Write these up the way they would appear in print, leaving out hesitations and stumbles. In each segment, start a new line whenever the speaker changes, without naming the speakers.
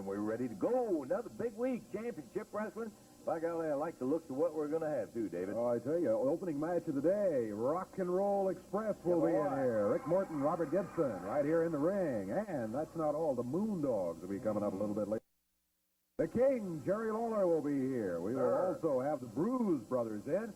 and we're ready to go. Another big week, championship wrestling. By golly, I like the looks of what we're going to have, too, David.
Oh, I tell you, opening match of the day, Rock and Roll Express will be in here. Rick Morton, Robert Gibson, right here in the ring. And that's not all. The Moondogs will be coming up a little bit later. The King, Jerry Lawler, will be here. We will also have the Bruise brothers in.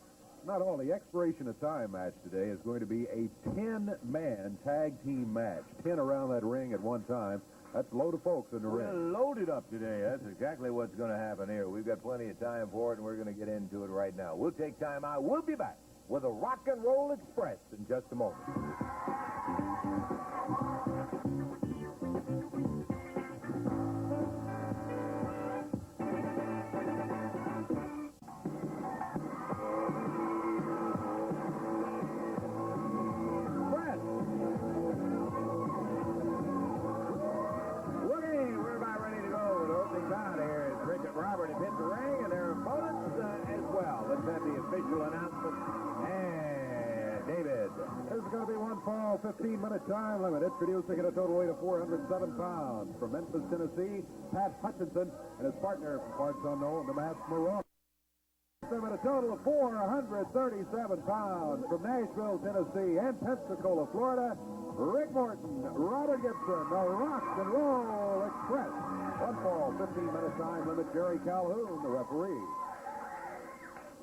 Not all. The expiration of time match today is going to be a 10-man tag team match. 10 around that ring at one time. That's a load of folks in the ring.
We're loaded up today. That's exactly what's going to happen here. We've got plenty of time for it, and we're going to get into it right now. We'll take time out. We'll be back with a Rock and Roll Express in just a moment. Robert has hit the ring, and their opponents as well. Let's have the official announcement. And David.
There's going to be one fall, 15-minute time limit. Introducing at a total weight of 407 pounds. From Memphis, Tennessee, Pat Hutchinson and his partner from parts unknown, the Masked Maurader. Them at a total of 437 pounds. From Nashville, Tennessee, and Pensacola, Florida, Rick Morton, Robert Gibson, the Rock and Roll Express. One fall, 15-minute time limit. Jerry Calhoun, the referee.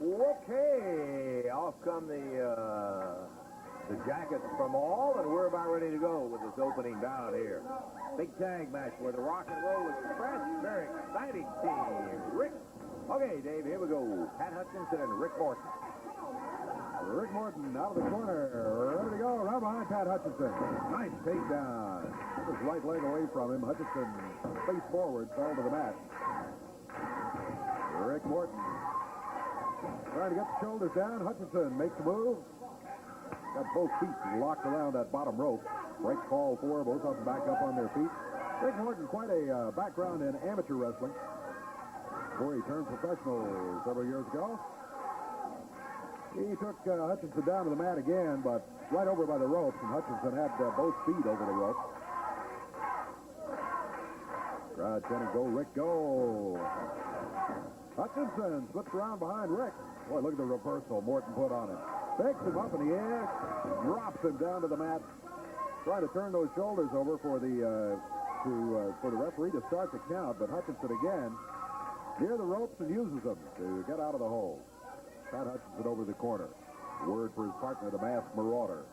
Okay, off come the jackets from all, and we're about ready to go with this opening bout here. Big tag match for the Rock and Roll Express. Very exciting team. Rick. Okay, Dave, here we go. Pat Hutchinson and Rick Morton.
Rick Morton out of the corner, ready to go, right behind Pat Hutchinson. Nice takedown. Took his right leg away from him. Hutchinson face forward, fell to the mat. Rick Morton trying to get the shoulders down. Hutchinson makes the move. Got both feet locked around that bottom rope. Break call for both of them back up on their feet. Rick Morton, quite a background in amateur wrestling. Before he turned professional several years ago. He took Hutchinson down to the mat again, but right over by the ropes, and Hutchinson had both feet over the rope. Crowd chanting, go, Rick, go. Hutchinson slips around behind Rick. Boy, look at the reversal Morton put on him. Picks him up in the air, drops him down to the mat, trying to turn those shoulders over for the referee to start the count, but Hutchinson again near the ropes and uses them to get out of the hole. Pat Hutchinson over the corner. Word for his partner, the Masked Maurader.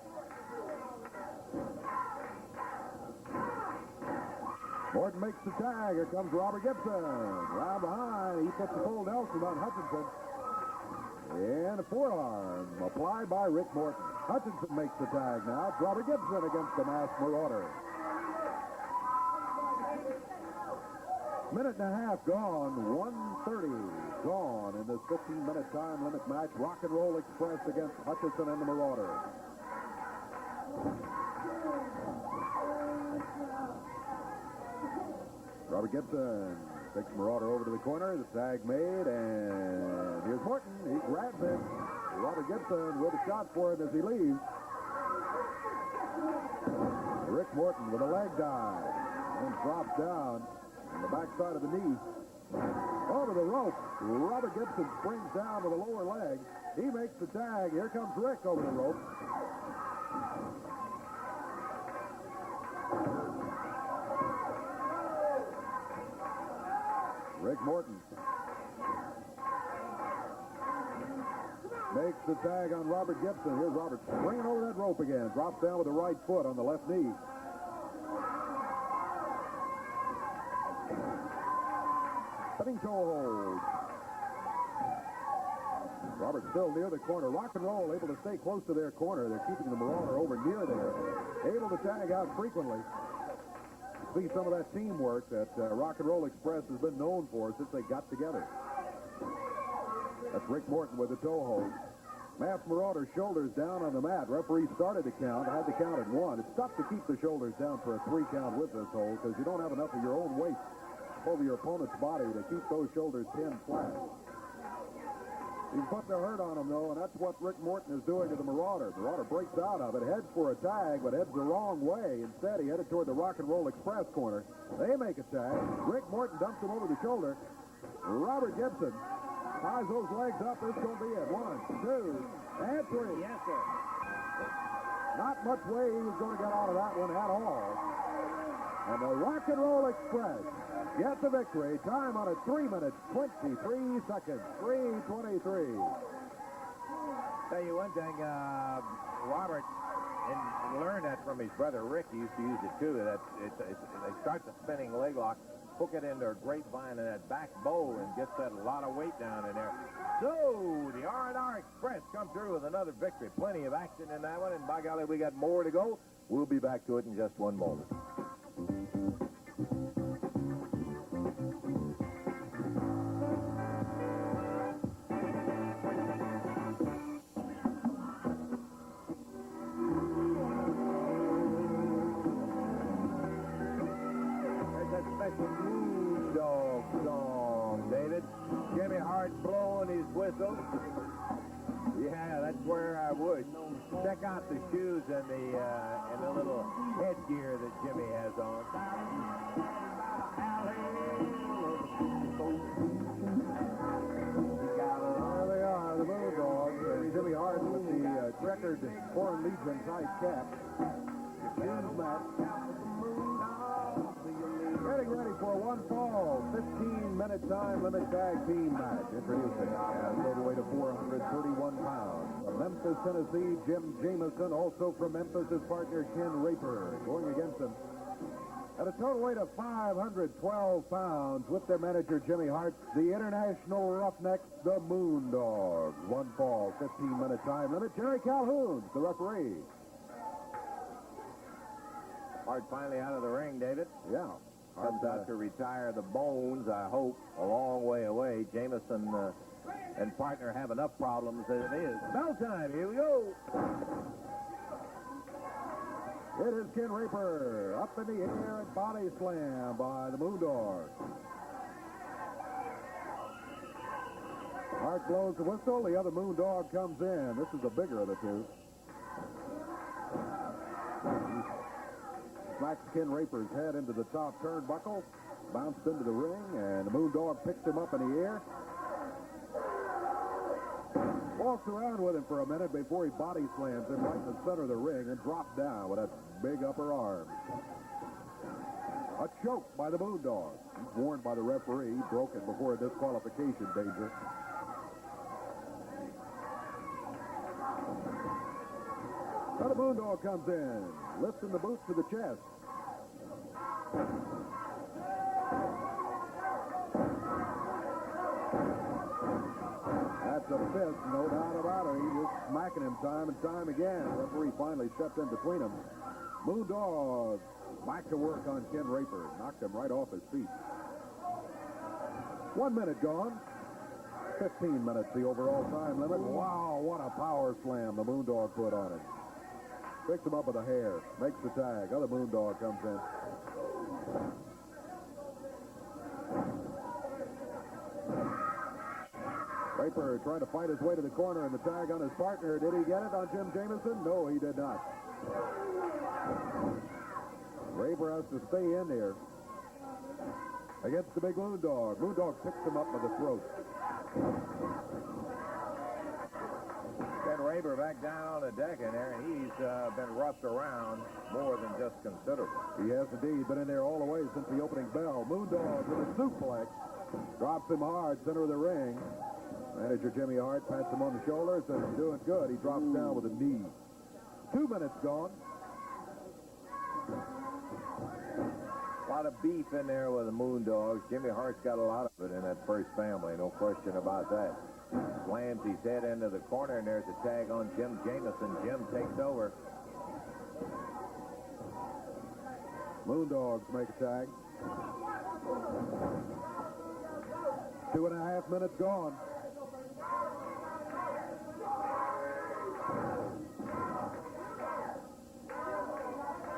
Morton makes the tag. Here comes Robert Gibson. Round behind. He puts the full Nelson on Hutchinson. And a forearm applied by Rick Morton. Hutchinson makes the tag now. It's Robert Gibson against the Masked Maurader. Minute and a half gone, 1:30 gone in this 15-minute time limit match. Rock and Roll Express against Hutchinson and the Maurader. Robert Gibson takes Maurader over to the corner. The tag made, and here's Morton. He grabs it. Robert Gibson with a shot for him as he leaves. Rick Morton with a leg dive and drops down on the backside of the knee. Over the rope. Robert Gibson springs down with the lower leg. He makes the tag. Here comes Rick over the rope. Rick Morton makes the tag on Robert Gibson. Here's Robert springing over that rope again. Drops down with the right foot on the left knee. Spinning toe hold. Robert still near the corner. Rock and Roll able to stay close to their corner. They're keeping the Maurader over near there. Able to tag out frequently. See some of that teamwork that Rock and Roll Express has been known for since they got together. That's Rick Morton with the toe hold. Masked Maurader shoulders down on the mat. Referee started the count. Had the count at 1. It's tough to keep the shoulders down for a 3 count with this hold because you don't have enough of your own weight over your opponent's body to keep those shoulders pinned flat. He's putting the hurt on him, though, and that's what Rick Morton is doing to the Marauder. Marauder breaks out of it, heads for a tag, but heads the wrong way. Instead, he headed toward the Rock and Roll Express corner. They make a tag. Rick Morton dumps him over the shoulder. Robert Gibson ties those legs up. This is going to be it. 1, 2, and 3.
Yes, sir.
Not much way he was going to get out of that one at all. And the Rock and Roll Express get the victory. Time on it, 3 minutes, 23 seconds. 3:23.
Tell you one thing, Robert, and learned that from his brother Rick. He used to use it too. They start the spinning leg lock, hook it into a grapevine in that back bow, and gets that a lot of weight down in there. So the R&R Express come through with another victory. Plenty of action in that one, and by golly, we got more to go. We'll be back to it in just one moment. Moondog song, David. Jimmy Hart blowing his whistle. Yeah, that's where I would. Check out the shoes and the little headgear that Jimmy has on.
There they are, the Moondogs. Jimmy Hart with the checkered Foreign Legion type cap. Shoes match. Getting ready for one fall, 15-minute time limit tag team match. Introducing as overweight of 431 pounds. From Memphis, Tennessee, Jim Jameson. Also from Memphis, his partner Ken Raper. Going against him at a total weight of 512 pounds with their manager Jimmy Hart, the International Roughnecks, the Moondogs. One fall, 15-minute time limit. Jerry Calhoun's the referee.
Hart finally out of the ring, David.
Yeah.
Comes out to retire the bones, I hope, a long way away. Jameson and partner have enough problems as it is. Bell time, here we go.
It is Ken Raper up in the air and body slam by the Moondogs. Hart blows the whistle. The other Moondog comes in. This is the bigger of the two. Smacks Ken Raper's head into the top turnbuckle, bounced into the ring, and the Moondog picks him up in the air. Walks around with him for a minute before he body slams him right in the center of the ring and drops down with that big upper arm. A choke by the Moondog. He's warned by the referee, broken before a disqualification danger. Now the Moondog comes in, lifting the boot to the chest. That's a fist, no doubt about it. He was smacking him time and time again. The referee finally stepped in between them. Moondog back to work on Ken Raper. Knocked him right off his feet. 1 minute gone. 15 minutes, the overall time limit. Wow, what a power slam the Moondog put on it. Picks him up with a hair. Makes the tag. Other Moondog comes in. Raper trying to fight his way to the corner and the tag on his partner. Did he get it on Jim Jameson? No, he did not. Raper has to stay in there against the big Moondog. Moondog picks him up by the throat.
Ken Raper back down on the deck in there, and he's been roughed around more than just considerable.
He has indeed been in there all the way since the opening bell. Moondog with a suplex. Drops him hard, center of the ring. Manager Jimmy Hart pats him on the shoulder, says he's doing good. He drops down with a knee. 2 minutes gone.
A lot of beef in there with the Moondogs. Jimmy Hart's got a lot of it in that first family, no question about that. Slams his head into the corner, and there's a tag on Jim Jameson. Jim takes over.
Moondogs make a tag. 2.5 minutes gone.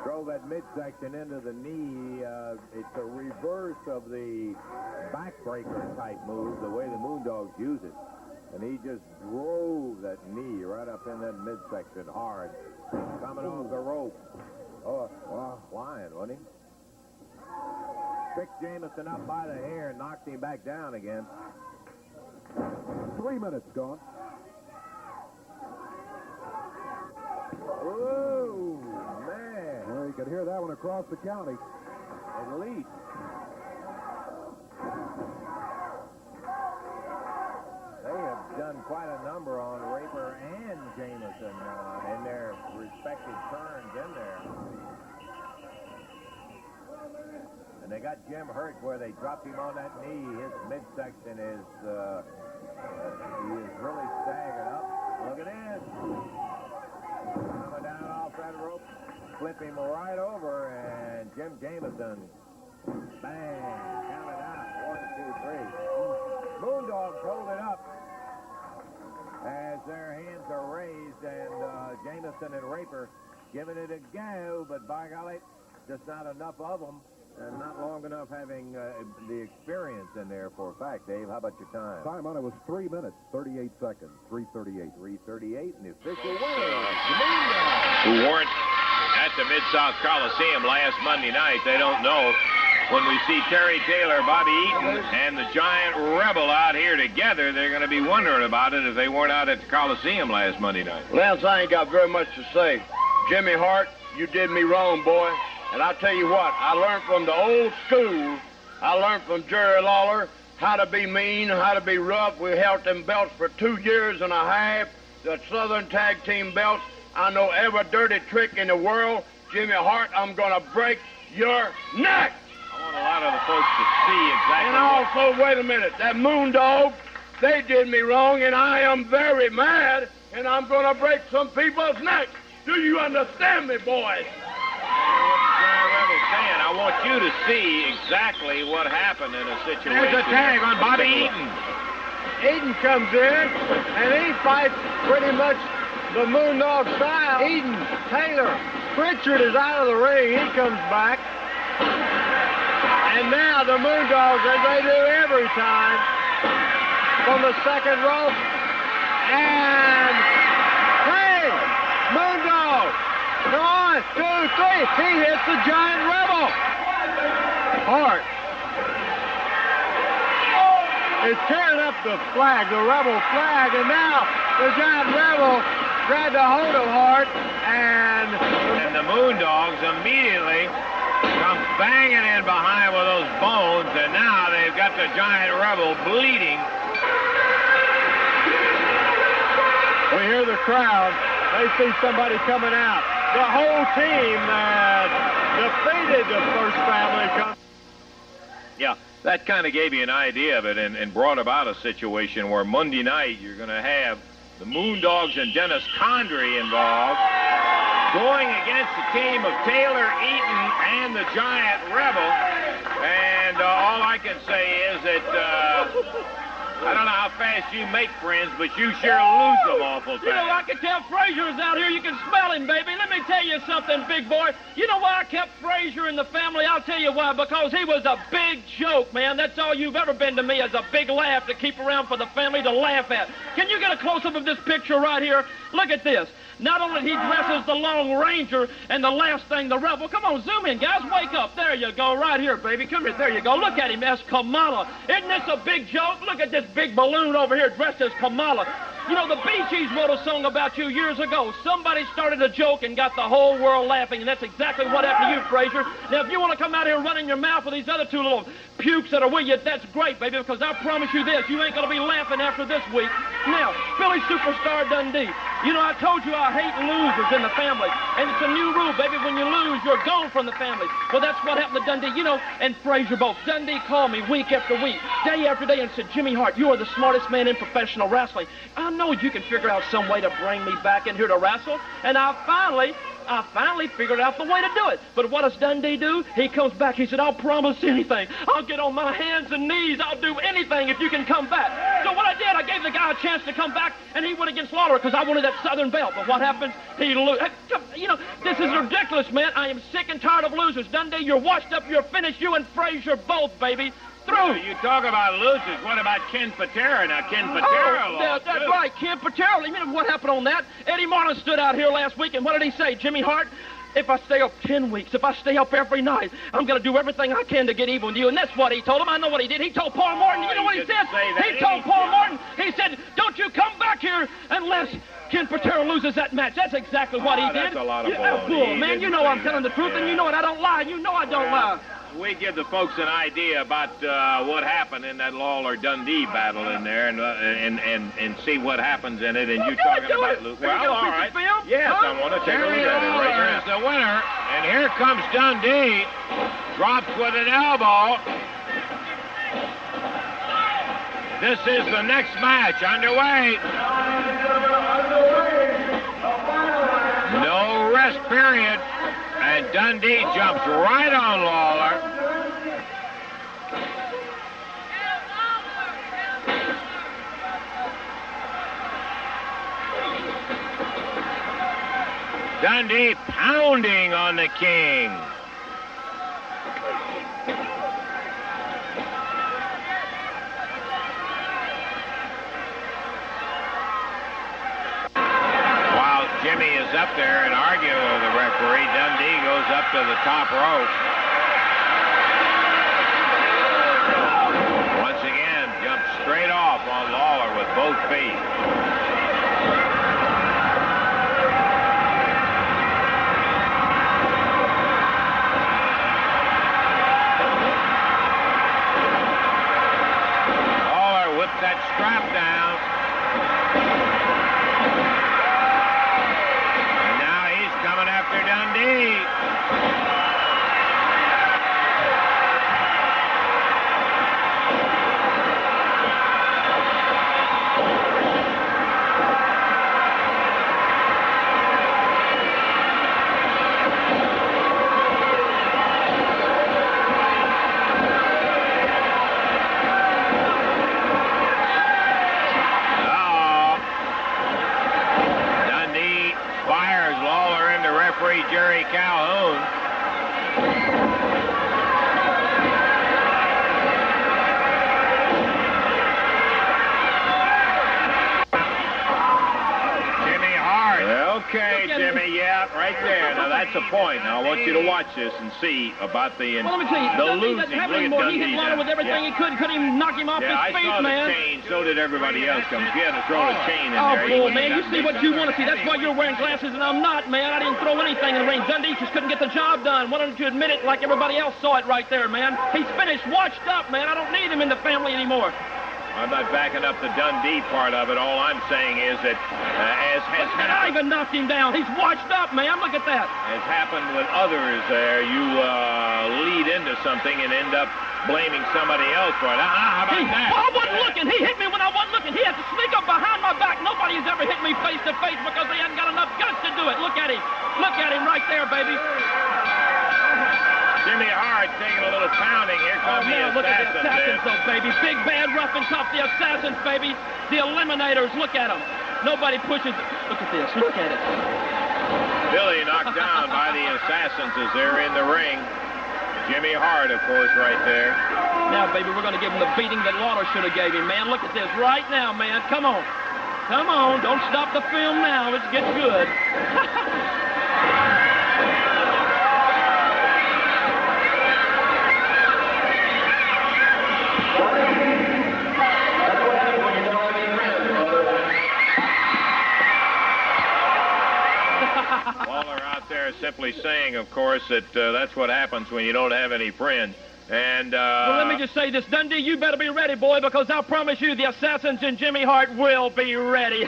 Drove that midsection into the knee. It's a reverse of the backbreaker type move, the way the Moondogs use it. And he just drove that knee right up in that midsection hard. Coming off the rope. Oh, wow. Flying, wasn't he? Picked Jameson up by the hair and knocked him back down again.
3 minutes gone.
Oh, man.
Well, you could hear that one across the county.
At least. They have done quite a number on Raper and Jameson in their respective turns in there. And they got Jim hurt where they dropped him on that knee. His midsection is, he is really staggered up. Look at this. Coming down off that rope, flip him right over, and Jim Jameson, bang, count it out. 1, 2, 3. Moondogs hold it up as their hands are raised, and Jameson and Raper giving it a go, but by golly, just not enough of them, and not long enough having the experience in there for a fact. Dave, how about your time?
Time on it was 3 minutes, 38 seconds, 3:38.
3:38, and the official winner is the Moondogs.
Who weren't at the Mid-South Coliseum last Monday night. They don't know. When we see Terry Taylor, Bobby Eaton, and the Giant Rebel out here together, they're going to be wondering about it if they weren't out at the Coliseum last Monday night.
Lance, I ain't got very much to say. Jimmy Hart, you did me wrong, boy. And I'll tell you what, I learned from the old school. I learned from Jerry Lawler how to be mean, how to be rough. We held them belts for 2 years and a half, the Southern Tag Team belts. I know every dirty trick in the world. Jimmy Hart, I'm going to break your neck.
I want a lot of the folks to see exactly.
And also, wait a minute, that Moondogs, they did me wrong, and I am very mad, and I'm going to break some people's necks. Do you understand me, boys?
I want you to see exactly what happened in a situation.
There's a tag on Bobby Eaton. Eaton comes in, and he fights pretty much the Moondog style. Eaton, Taylor, Prichard is out of the ring. He comes back. And now the Moondogs, as they do every time, from the second rope. And, hey, Moondog, come on, 2, 3. He hits the Giant Rebel. Hart is tearing up the flag, the Rebel flag, and now the Giant Rebel grabbed a hold of Hart, and
the Moondogs immediately come banging in behind with those bones, and now they've got the Giant Rebel bleeding.
We hear the crowd. They see somebody coming out. The whole team that defeated the first family comes.
Yeah, that kind of gave you an idea of it and brought about a situation where Monday night you're going to have the Moondogs and Dennis Condrey involved going against the team of Taylor, Eaton, and the Giant Rebel. And all I can say is that I don't know how fast you make friends, but you sure lose them awful fast.
You know, I can tell Frazier's out here. You can smell him, baby. Let me tell you something, big boy. You know why I kept Frazier in the family? I'll tell you why. Because he was a big joke, man. That's all you've ever been to me, is a big laugh to keep around for the family to laugh at. Can you get a close-up of this picture right here? Look at this. Not only he dresses the Lone Ranger, and the last thing, the Rebel. Come on, zoom in, guys. Wake up. There you go, right here, baby. Come here. There you go. Look at him as Kamala. Isn't this a big joke? Look at this big balloon over here dressed as Kamala. You know, the Bee Gees wrote a song about you years ago. Somebody started a joke and got the whole world laughing, and that's exactly what happened to you, Frazier. Now, if you want to come out here running your mouth with these other two little pukes that are with you, that's great, baby, because I promise you this, you ain't going to be laughing after this week. Now, Philly Superstar Dundee. You know, I told you I hate losers in the family, and it's a new rule, baby. When you lose, you're gone from the family. Well, that's what happened to Dundee, you know, and Frazier both. Dundee called me week after week, day after day, and said, Jimmy Hart, you are the smartest man in professional wrestling. I know you can figure out some way to bring me back in here to wrestle, and I finally figured out the way to do it. But what does Dundee do? He comes back. He said, I'll promise anything. I'll get on my hands and knees. I'll do anything if you can come back. So what I did, I gave the guy a chance to come back, and he went against Lawler because I wanted that Southern belt. But what happens? He loses. You know, this is ridiculous, man. I am sick and tired of losers. Dundee, you're washed up. You're finished. You and Frazier both, baby. through.
You talk about losers. What about Ken Patera? Now, Ken Patera lost,
that's
too.
right, Ken Patera. You know what happened on that? Eddie Marlin stood out here last week, and what did he say? Jimmy Hart, if I stay up 10 weeks, if I stay up every night, I'm going to do everything I can to get even with you. And that's what he told him. I know what he did. He told Paul Morton. You know what he said? He told Paul Morton, he said, don't you come back here unless Ken Patera loses that match. That's exactly what he did.
That's a lot of
bull, man. You know I'm telling the truth, and you know it. I don't lie. You know I don't lie.
We give the folks an idea about what happened in that Lawler-Dundee battle in there, and see what happens in it. And you're talking about Luke. Well, all right. Yes, I want to take a look at it. Right here is the winner, and here comes Dundee. Drops with an elbow. This is the next match underway. No rest period. And Dundee jumps right on Lawler. Dundee pounding on the King. Jimmy is up there and arguing with the referee. Dundee goes up to the top rope. Once again, jumps straight off on Lawler with both feet. Lawler whips that strap down. After Dundee. Jerry Calhoun. Jimmy Hart. Okay, Jimmy, yeah, right there. Now that's a point. Now I want you to watch this and see about the
well, let me tell you,
the
Dundee
losing.
doesn't have any more. He hit Lawler with everything he could. Couldn't even knock him off his feet,
I saw
man.
the chain. So did everybody else. Come get to throw a chain in there.
Oh, man, you see what you want to see. That's why you're wearing glasses and I'm not, man. I didn't throw anything in the ring. Dundee just couldn't get the job done. Why don't you admit it like everybody else saw it right there, man? He's finished, washed up, man. I don't need him in the family anymore.
I'm not backing up the Dundee part of it. All I'm saying is that as has happened...
I even knocked him down. He's washed up, man. Look at that.
As happened with others there, you lead into something and end up blaming somebody else for it. How about that?
Well, I wasn't looking. He hit me when I wasn't looking. He had to sneak up behind my back. Nobody has ever hit me face to face because he hadn't got enough guts to do it. Look at him. Look at him right there, baby.
Jimmy Hart taking a little pounding. Here comes the Assassins.
Look at the Assassins, though, baby. Big, bad, rough and tough. The Assassins, baby. The Eliminators. Look at them. Nobody pushes. Look at this. Look at it.
Billy knocked down by the Assassins as they're in the ring. Jimmy Hart, of course, right there.
Now, baby, we're going to give him the beating that Lawler should have gave him, man. Look at this right now, man. Come on. Come on. Don't stop the film now. Let's get good.
Lawler out there simply saying, of course, that that's what happens when you don't have any friends. And
well, let me just say this, Dundee, you better be ready, boy, because I promise you the Assassins and Jimmy Hart will be ready.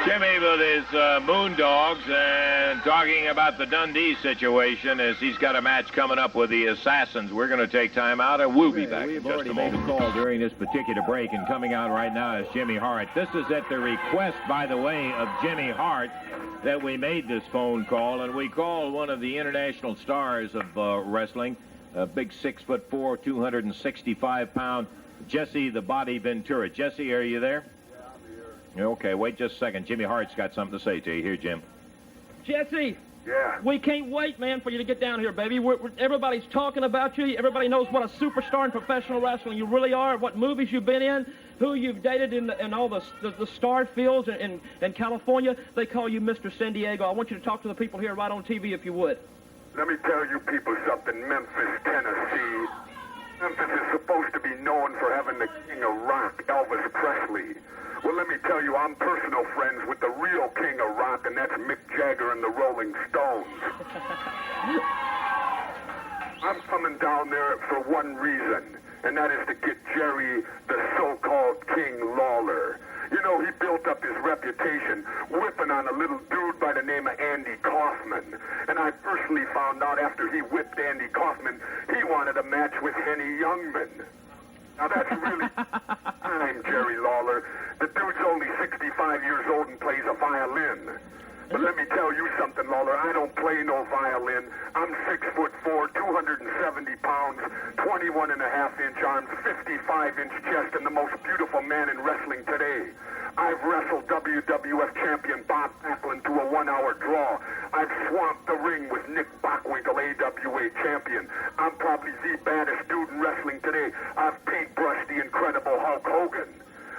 Jimmy with his Moondogs and talking about the Dundee situation as he's got a match coming up with the Assassins. We're going to take time out and we'll be back in just a moment. Made a call during this particular break, and coming out right now is Jimmy Hart. This is at the request, by the way, of Jimmy Hart that we made this phone call, and we called one of the international stars of wrestling, a big 6'4", 265-pound Jesse the Body Ventura. Jesse, are you there?
Yeah, I'm here.
Okay, wait just a second. Jimmy Hart's got something to say to you. Here, Jim.
Jesse,
Yeah.
We can't wait, man, for you to get down here, baby. Everybody's talking about you. Everybody knows what a superstar in professional wrestling you really are, what movies you've been in, who you've dated in all the star fields in California. They call you Mr. San Diego. I want you to talk to the people here right on TV if you would.
Let me tell you people something. Memphis, Tennessee. Memphis is supposed to be known for having the king of rock, Elvis Presley. Well, let me tell you, I'm personal friends with the real king of rock, and that's Mick Jagger and the Rolling Stones. I'm coming down there for one reason, and that is to get Jerry, the so-called King Lawler. You know, he built up his reputation whipping on a little dude by the name of Andy Kaufman. And I personally found out after he whipped Andy Kaufman, he wanted a match with Henny Youngman. Now, that's really time, Jerry Lawler. The dude's only 65 years old and plays a violin. But let me tell you something, Lawler. I don't play no violin. I'm 6'4", 270 pounds, 21.5-inch arms, 55-inch chest, and the most beautiful man in wrestling today. I've wrestled WWF champion Bob Backlund to a 1-hour draw. I've swamped the ring with Nick Bockwinkel, AWA champion. I'm probably the baddest dude in wrestling today. I've paintbrushed the incredible Hulk Hogan,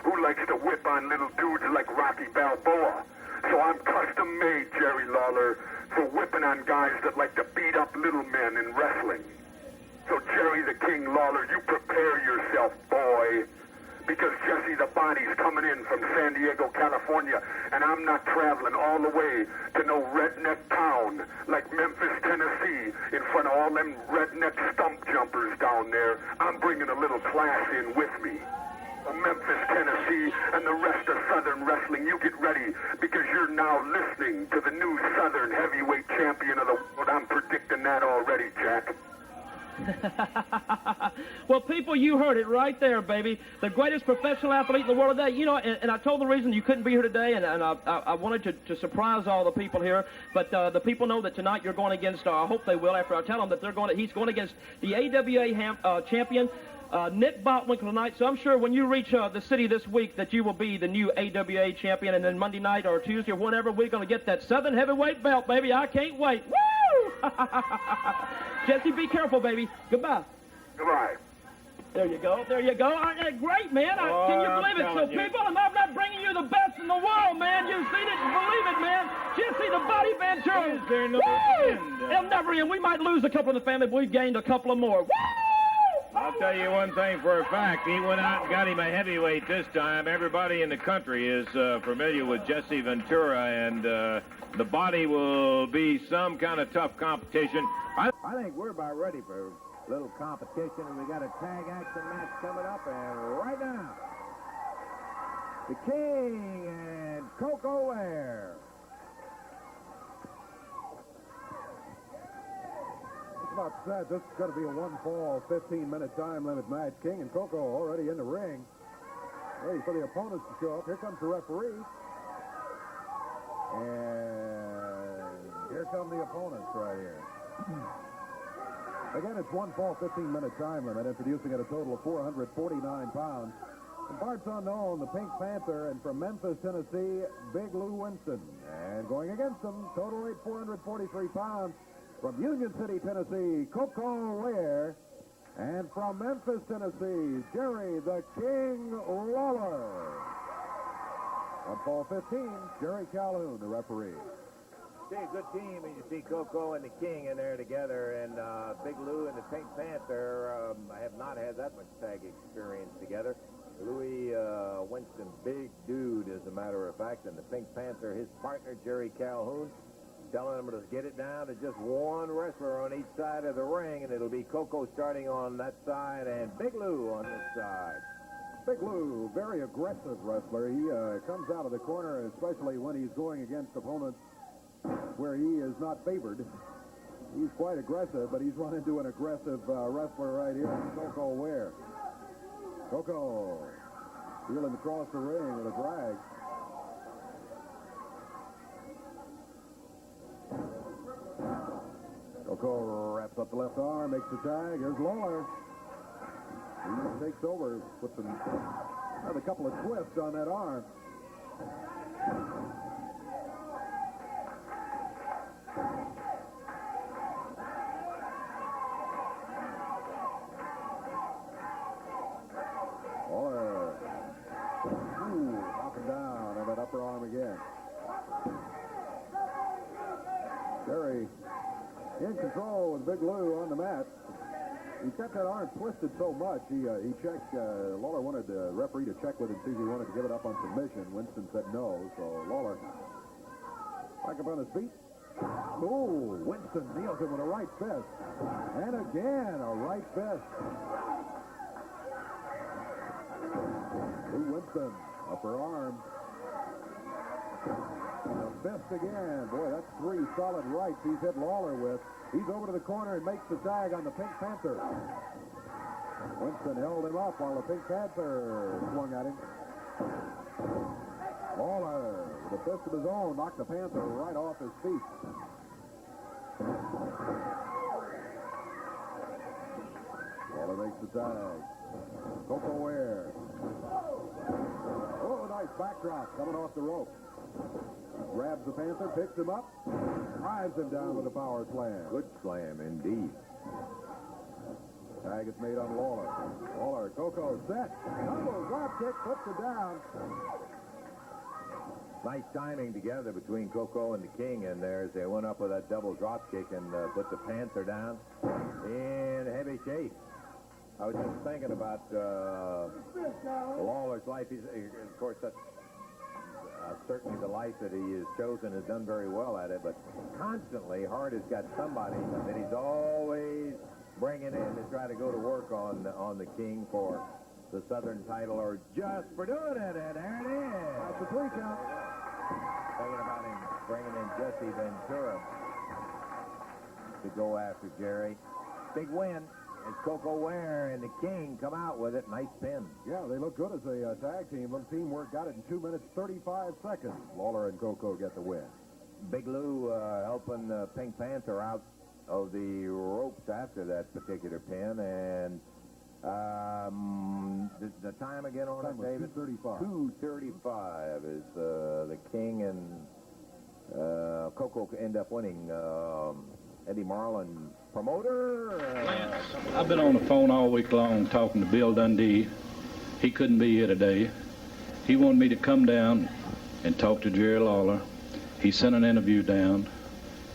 who likes to whip on little dudes like Rocky Balboa. So I'm custom-made, Jerry Lawler, for whipping on guys that like to beat up little men in wrestling. So Jerry the King Lawler, you prepare yourself, boy, because Jesse the Body's coming in from San Diego, California, and I'm not traveling all the way to no redneck town like Memphis, Tennessee, in front of all them redneck stump jumpers down there. I'm bringing a little class in with me. Memphis, Tennessee, and the rest of Southern Wrestling, you get ready, because you're now listening to the new Southern Heavyweight Champion of the world. I'm predicting that already, Jack.
Well, people, you heard it right there, baby. The greatest professional athlete in the world today. You know, and I told the reason you couldn't be here today, and I wanted to surprise all the people here. But the people know that tonight you're going against, I hope they will after I tell them that he's going against the AWA champion, Nick Bockwinkel tonight. So I'm sure when you reach the city this week that you will be the new AWA champion. And then Monday night or Tuesday or whenever, we're going to get that Southern Heavyweight belt, baby. I can't wait. Woo! Jesse, be careful, baby. Goodbye.
Goodbye.
There you go. There you go. Great, man. Can you believe it? So, people, I'm not bringing you the best in the world, man. You've seen it and believe it, man. Jesse the Body Ventura.
Is there no end?
It'll never end. We might lose a couple in the family, but we've gained a couple of more. Woo!
I'll tell you one thing for a fact. He went out and got him a heavyweight this time. Everybody in the country is familiar with Jesse Ventura, and the Body will be some kind of tough competition.
I think we're about ready for a little competition, and we got a tag action match coming up, and right now, the King and Koko Ware.
About said, this is going to be a one-fall, 15-minute time limit match. King and Koko already in the ring. Ready for the opponents to show up. Here comes the referee. And here come the opponents right here. Again, it's one-fall, 15-minute time limit, introducing at a total of 449 pounds. From parts unknown, the Pink Panther, and from Memphis, Tennessee, Big Lou Winson. And going against them, total weight 443 pounds. From Union City, Tennessee, Koko Ware. And from Memphis, Tennessee, Jerry the King Lawler. On fall 15, Jerry Calhoun, the referee.
See a good team, and you see Koko and the King in there together, and Big Lou and the Pink Panther have not had that much tag experience together. Louis Winston, big dude, as a matter of fact, and the Pink Panther, his partner, Jerry Calhoun, telling them to get it down to just one wrestler on each side of the ring, and it'll be Koko starting on that side and Big Lou on this side.
Big Lou, very aggressive wrestler. He comes out of the corner, especially when he's going against opponents where he is not favored. He's quite aggressive, but he's run into an aggressive wrestler right here, Koko Ware. Koko wheeling across the ring with a drag. Koko wraps up the left arm, makes the tag. Here's Lawler. He takes over, puts another couple of twists on that arm. In control with Big Lou on the mat. He got that arm twisted so much, he checked, Lawler wanted the referee to check with him, see if he wanted to give it up on submission. Winson said no, so Lawler back up on his feet. Ooh, Winson nails him with a right fist. And again, a right fist. Lou Winson, upper arm. A fist again. Boy, that's 3 solid rights he's hit Lawler with. He's over to the corner and makes the tag on the Pink Panther. Winson held him up while the Pink Panther swung at him. Lawler, with a fist of his own, knocked the Panther right off his feet. Lawler makes the tag. Koko Ware. Oh, nice backdrop coming off the rope. Grabs the Panther, picks him up, drives him down with a power slam.
Good slam, indeed.
Tag is made on Lawler. Lawler, Koko set. Double drop kick, puts it down.
Nice timing together between Koko and the King in there as they went up with that double drop kick and put the Panther down in heavy shape. I was just thinking about Lawler's life. He's, of course, that's certainly the life that he has chosen has done very well at it, but constantly Hart has got somebody that he's always bringing in to try to go to work on the King for the Southern title or just for doing it, and there it is.
That's the 3 count.
Thinking about him bringing in Jesse Ventura to go after Jerry. Big win as Koko Ware and the King come out with it. Nice pin.
Yeah, they look good as a tag team. Little teamwork, got it in 2 minutes, 35 seconds. Lawler and Koko get the win.
Big Lou helping Pink Panther out of the ropes after that particular pin, and the time again on it, David?
2:35.
2:35 is the King and Koko end up winning. Eddie Marlin, promoter.
I've been on the phone all week long talking to Bill Dundee. He couldn't be here today. He wanted me to come down and talk to Jerry Lawler. He sent an interview down.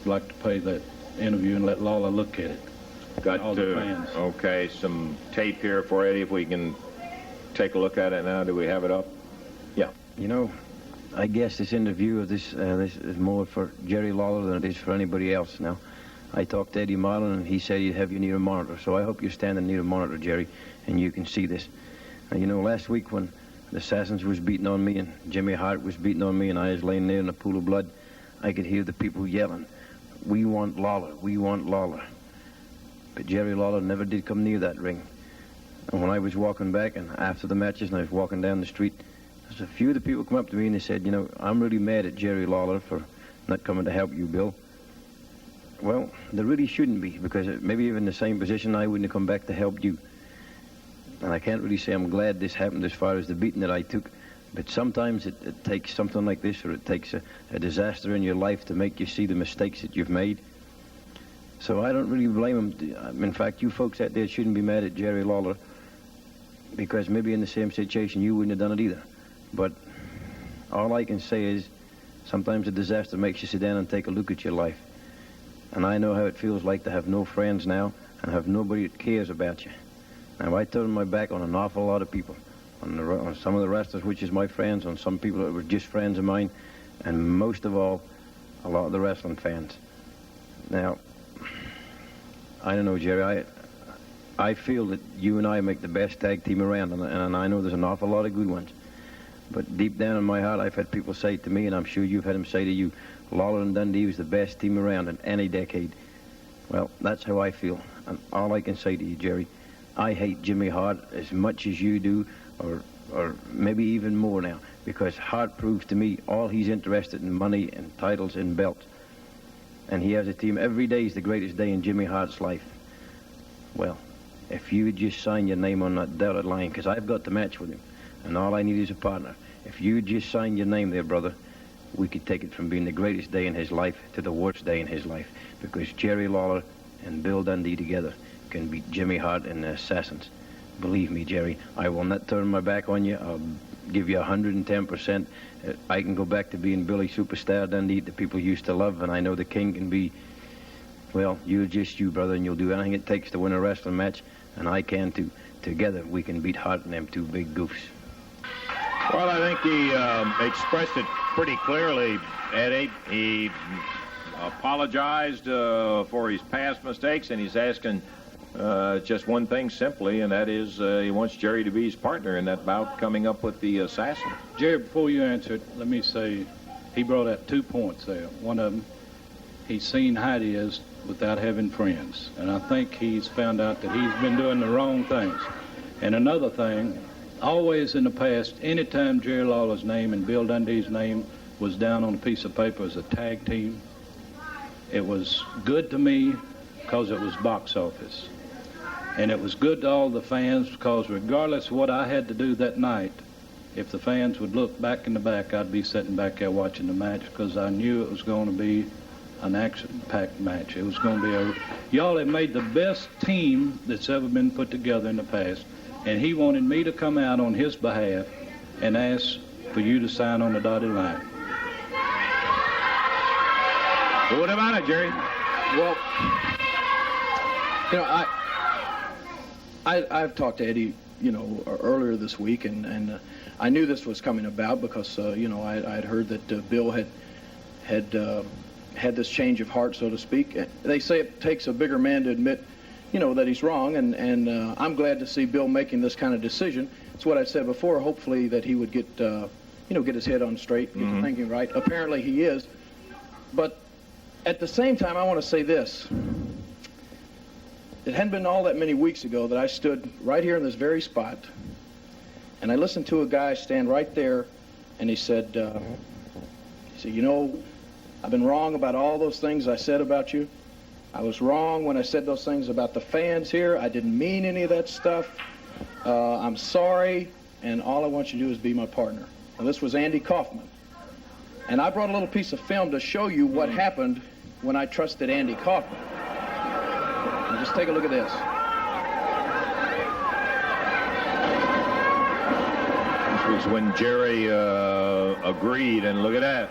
I'd like to play that interview and let Lawler look at it.
Got
all the fans.
Okay, some tape here for Eddie, if we can take a look at it now. Do we have it up? Yeah.
You know, I guess this interview this is more for Jerry Lawler than it is for anybody else. Now, I talked to Eddie Marlin, and he said he'd have you near a monitor. So I hope you're standing near a monitor, Jerry, and you can see this. Now, you know, last week when the Assassins was beating on me and Jimmy Hart was beating on me and I was laying there in a pool of blood, I could hear the people yelling, "We want Lawler, we want Lawler." But Jerry Lawler never did come near that ring. And when I was walking back and after the matches and I was walking down the street, there's a few of the people come up to me and they said, "You know, I'm really mad at Jerry Lawler for not coming to help you, Bill." Well, there really shouldn't be, because maybe even in the same position I wouldn't have come back to help you. And I can't really say I'm glad this happened as far as the beating that I took, but sometimes it takes something like this, or it takes a disaster in your life to make you see the mistakes that you've made. So I don't really blame him. In fact, you folks out there shouldn't be mad at Jerry Lawler, because maybe in the same situation you wouldn't have done it either. But all I can say is sometimes a disaster makes you sit down and take a look at your life. And I know how it feels like to have no friends now and have nobody that cares about you. Now, I turned my back on an awful lot of people, on some of the wrestlers, which is my friends, on some people that were just friends of mine, and most of all, a lot of the wrestling fans. Now, I don't know, Jerry, I feel that you and I make the best tag team around, and I know there's an awful lot of good ones. But deep down in my heart, I've had people say to me, and I'm sure you've had them say to you, Lawler and Dundee was the best team around in any decade. Well, that's how I feel. And all I can say to you, Jerry, I hate Jimmy Hart as much as you do, or maybe even more now, because Hart proves to me all he's interested in money and titles and belts. And he has a team. Every day is the greatest day in Jimmy Hart's life. Well, if you would just sign your name on that dotted line, because I've got the match with him, and all I need is a partner. If you would just sign your name there, brother, we could take it from being the greatest day in his life to the worst day in his life, because Jerry Lawler and Bill Dundee together can beat Jimmy Hart and the Assassins. Believe me, Jerry, I will not turn my back on you. I'll give you 110%. I can go back to being Billy Superstar Dundee that people used to love, and I know the King can be well, you're just you, brother, and you'll do anything it takes to win a wrestling match, and I can too. Together, we can beat Hart and them two big goofs.
Well, I think he expressed it pretty clearly, Eddie. He apologized for his past mistakes, and he's asking just one thing simply, and that is he wants Jerry to be his partner in that bout coming up with the Assassin.
Jerry, before you answer it, let me say he brought out 2 points there. One of them, he's seen how it is without having friends, and I think he's found out that he's been doing the wrong things. And another thing, always in the past, anytime Jerry Lawler's name and Bill Dundee's name was down on a piece of paper as a tag team, it was good to me because it was box office. And it was good to all the fans because regardless of what I had to do that night, if the fans would look back in the back, I'd be sitting back there watching the match because I knew it was going to be an action-packed match. It was going to be y'all have made the best team that's ever been put together in the past, and he wanted me to come out on his behalf and ask for you to sign on the dotted line.
Well, what about it, Jerry?
Well, you know, I've talked to Eddie, you know, earlier this week, and I knew this was coming about because, you know, I'd heard that Bill had this change of heart, so to speak. They say it takes a bigger man to admit, you know, that he's wrong, and I'm glad to see Bill making this kind of decision. It's what I said before. Hopefully that he would get, you know, get his head on straight, get the thinking right. Apparently he is. But at the same time, I want to say this. It hadn't been all that many weeks ago that I stood right here in this very spot, and I listened to a guy stand right there, and he said, you know, I've been wrong about all those things I said about you. I was wrong when I said those things about the fans here. I didn't mean any of that stuff. I'm sorry, and all I want you to do is be my partner. Now, this was Andy Kaufman. And I brought a little piece of film to show you what happened when I trusted Andy Kaufman. And just take a look at this.
This was when Jerry agreed, and look at that.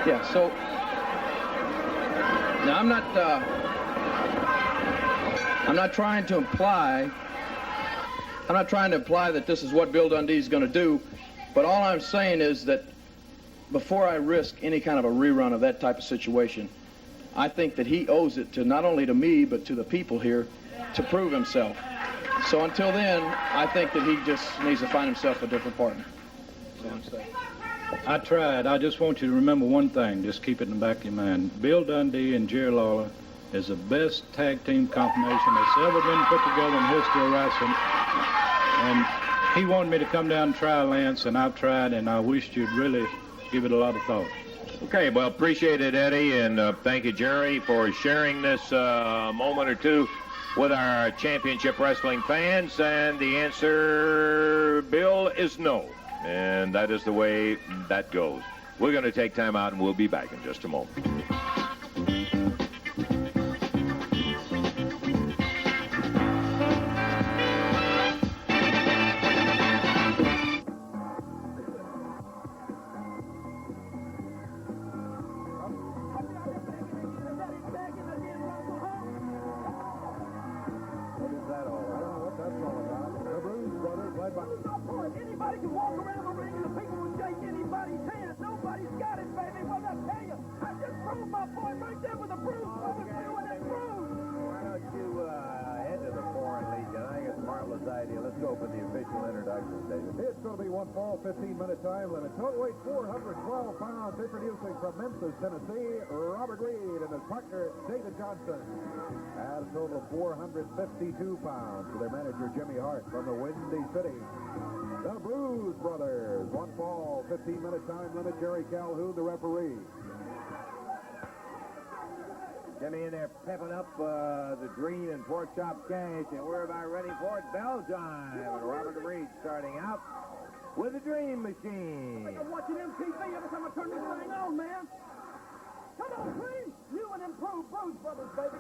Yeah, so now I'm not trying to imply that this is what Bill Dundee is going to do, but all I'm saying is that before I risk any kind of a rerun of that type of situation, I think that he owes it to not only to me but to the people here to prove himself. So until then, I think that he just needs to find himself a different partner. That's what I'm saying.
I tried. I just want you to remember one thing. Just keep it in the back of your mind. Bill Dundee and Jerry Lawler is the best tag team combination that's ever been put together in the history of wrestling. And he wanted me to come down and try Lance, and I've tried, and I wished you'd really give it a lot of thought.
Okay, well, appreciate it, Eddie, and thank you, Jerry, for sharing this moment or two with our championship wrestling fans. And the answer, Bill, is no. And that is the way that goes. We're going to take time out, and we'll be back in just a moment.
Anybody can walk around the ring and the people will shake anybody's hand. Nobody's got it, baby. What I tell you, I just proved my point right there with a Bruise. What was doing that Bruise?
Why don't you head to the Foreign Legion? I think it's a marvelous idea. Let's go for the official introduction, David.
It's going to be one fall, 15-minute time limit. Total weight 412 pounds. Introducing from Memphis, Tennessee, Robert Reed and his partner, David Johnson. At a total of 452 pounds for their manager, Jimmy Hart from the Windy City. The Bruise Brothers. One fall, 15-minute time limit. Jerry Calhoun, the referee.
Jimmy in there pepping up the green and pork chop cash, and we're about ready for it. Bell time. And Robert Reed starting out with the Dream Machine.
I'm watching MTV every time I turn this thing on, man. Come on, Dream. You and improved Bruise Brothers, baby.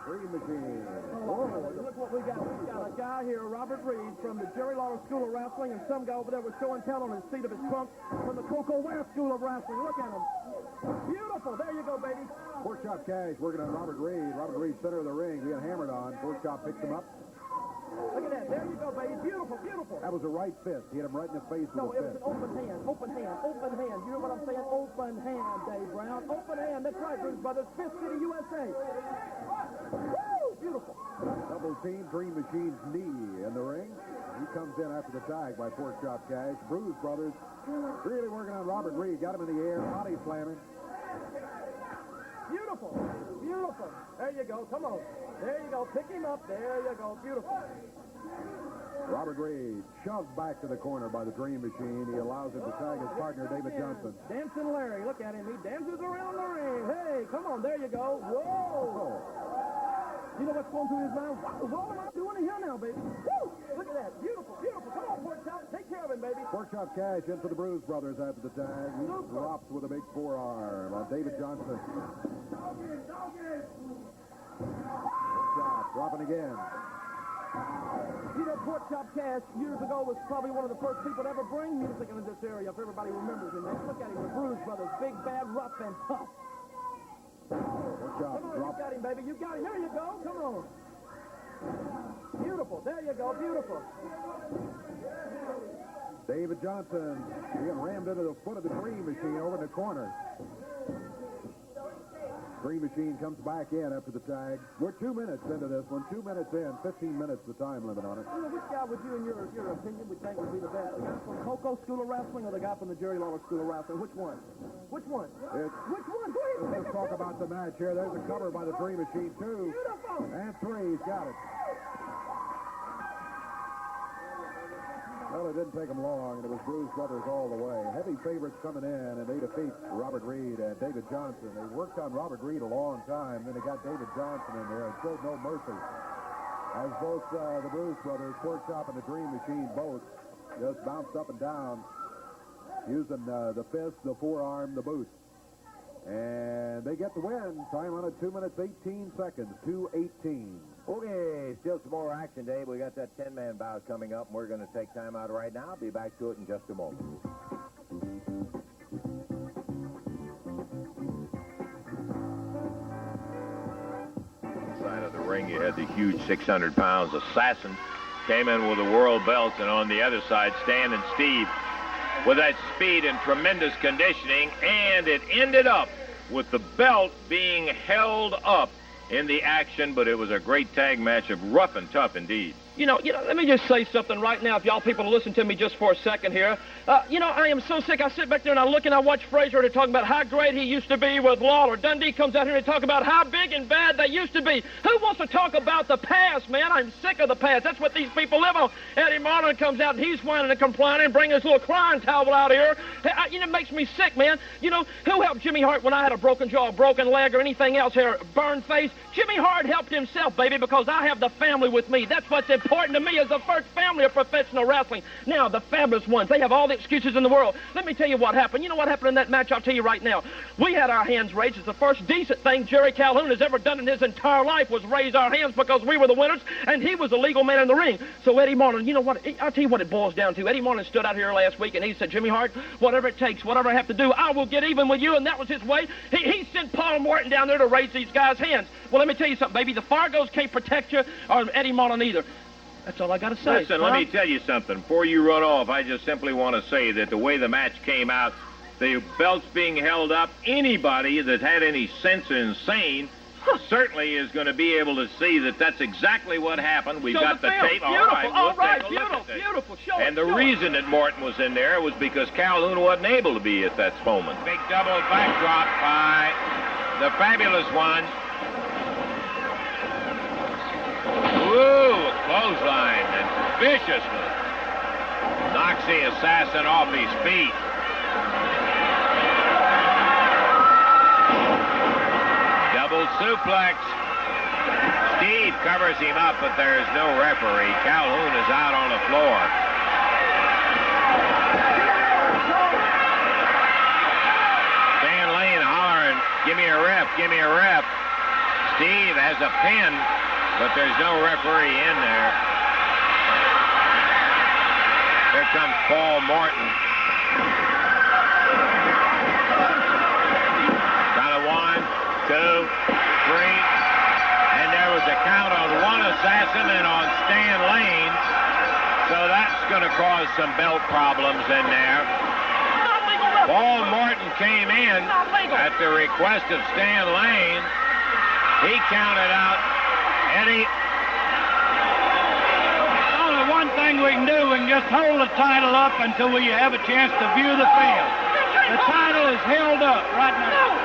Dream Machine.
Look what we got. We got a guy here, Robert Reed, from the Jerry Lawler School of Wrestling, and some guy over there was showing talent on the seat of his trunk from the Koko Ware School of Wrestling. Look at him. Beautiful. There you go, baby.
Pork Chop Cash working on Robert Reed. Robert Reed, center of the ring. He got hammered on. Pork Chop picks him up.
Look at that. There you go, baby. Beautiful, beautiful.
That was a right fist. He hit him right in the face with
No,
a
it was
fist.
an open hand, open hand, open hand. You hear what I'm saying? Open hand, Dave Brown. Open hand. That's right, Bruise Brothers. Fist City, USA. Woo! Beautiful.
Double team, Dream Machine's knee in the ring. He comes in after the tag by Pork Chop Cash. Bruise Brothers really working on Robert Reed. Got him in the air, body slamming.
Beautiful. Beautiful. There you go. Come on. There you go. Pick him up. There you go. Beautiful.
Robert Reed shoved back to the corner by the Dream Machine. He allows him to tag his partner, David Johnson.
Dancing Larry. Look at him. He dances around the ring. Hey, come on. There you go. Whoa. You know what's going through his mind? What am I doing here now, baby? Woo! Look at that. Beautiful, beautiful. Come on, Pork Chop. Take care of him, baby.
Pork Chop Cash in for the Bruise Brothers after the tag. He drops with a big forearm on David Johnson. Pork Chop dropping again.
You know, Pork Chop Cash years ago was probably one of the first people to ever bring music into this area, if everybody remembers him. Look at him, the Bruise Brothers. Big, bad, rough, and tough.
Pork Chop
Come on, you got him, baby. You got him. There you go. Come on. Beautiful. There you go. Beautiful.
David Johnson being rammed into the foot of the Dream Machine over in the corner. Dream Machine comes back in after the tag. We're 2 minutes into this one. 2 minutes in, 15 minutes the time limit on it.
You know, which guy would you, in your opinion, would think would be the best? The guy from Koko School of Wrestling or the guy from the Jerry Lawler School of Wrestling? Which one? Which one? Which one?
Let's talk about the match here. There's a cover by the Dream Machine, 2.
Beautiful.
And 3. He's got it. Well, it didn't take them long, and it was Bruise Brothers all the way. Heavy favorites coming in, and they defeat Robert Reed and David Johnson. They worked on Robert Reed a long time, then they got David Johnson in there and showed no mercy. As both the Bruise Brothers, Pork Chop and the Dream Machine, both just bounced up and down using the fist, the forearm, the boot. And they get the win. Time on it, 2 minutes, 18 seconds, 2:18.
Okay, still some more action, Dave. We got that 10-man bout coming up, and we're going to take time out right now. Be back to it in just a moment.
Side of the ring, you had the huge 600 pounds assassin. Came in with the world belts, and on the other side, Stan and Steve with that speed and tremendous conditioning, and it ended up with the belt being held up in the action, but it was a great tag match of rough and tough indeed. You know, let me just say something right now, if y'all people will listen to me just for a second here. You know, I am so sick. I sit back there and I look and I watch Frazier to talk about how great he used to be with Lawler. Dundee comes out here and talk about how big and bad they used to be. Who wants to talk about the past, man? I'm sick of the past. That's what these people live on. Eddie Marlin comes out and he's whining and complaining and bringing his little crying towel out here. You know, it makes me sick, man. You know, who helped Jimmy Hart when I had a broken jaw, broken leg, or anything else here, burned face? Jimmy Hart helped himself, baby, because I have the family with me. That's what's important to me as the first family of professional wrestling. Now, the fabulous ones, they have all the excuses in the world. Let me tell you what happened. You know what happened in that match? I'll tell you right now. We had our hands raised. It's the first decent thing Jerry Calhoun has ever done in his entire life was raise our hands because we were the winners, and he was the legal man in the ring. So Eddie Marlin, you know what? I'll tell you what it boils down to. Eddie Marlin stood out here last week, and he said, Jimmy Hart, whatever it takes, whatever I have to do, I will get even with you, and that was his way. He sent Paul Morton down there to raise these guys' hands. Well, let me tell you something, baby. The Fargos can't protect you, or Eddie Marlin either. That's all I got to say.
Listen, let me tell you something. Before you run off, I just simply want to say that the way the match came out, the belts being held up, anybody that had any sense and sane certainly is going to be able to see that that's exactly what happened. We've got the tape.
Beautiful.
All right, we'll take a look at it.
Beautiful. Show
and the reason that Morton was in there was because Calhoun wasn't able to be at that moment. Big double backdrop by the fabulous one. Woo, a clothesline, and viciously knocks the assassin off his feet. Double suplex. Steve covers him up, but there's no referee. Calhoun is out on the floor. Stan Lane hollering, give me a ref, give me a ref. Steve has a pin, but there's no referee in there. Here comes Paul Morton.
1, 2, 3. And there was a count on one assassin and on Stan Lane. So that's going to cause some belt problems in there. Paul Morton came in at the request of Stan Lane. He counted out Eddie.
Only one thing we can do, we can just hold the title up until we have a chance to view the field. The title is held up right now.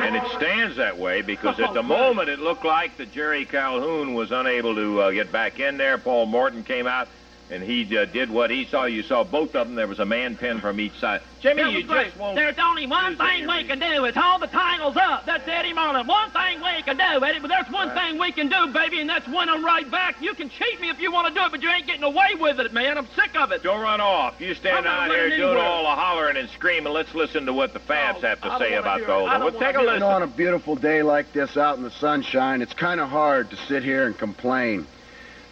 And it stands that way because at the moment it looked like that Jerry Calhoun was unable to get back in there. Paul Morton came out. And he did what he saw. You saw both of them. There was a man pin from each side. Jimmy, you just won't...
There's only one thing we can do. It's hold the titles up. That's Eddie Marlin. One thing we can do, Eddie. But there's one thing we can do, baby, and that's win them right back. You can cheat me if you want to do it, but you ain't getting away with it, man. I'm sick of it.
Don't run off. You stand out here doing all the hollering and screaming. Let's listen to what the Fabs have to say about the whole thing. Well, take a listen.
On a beautiful day like this out in the sunshine, it's kind of hard to sit here and complain.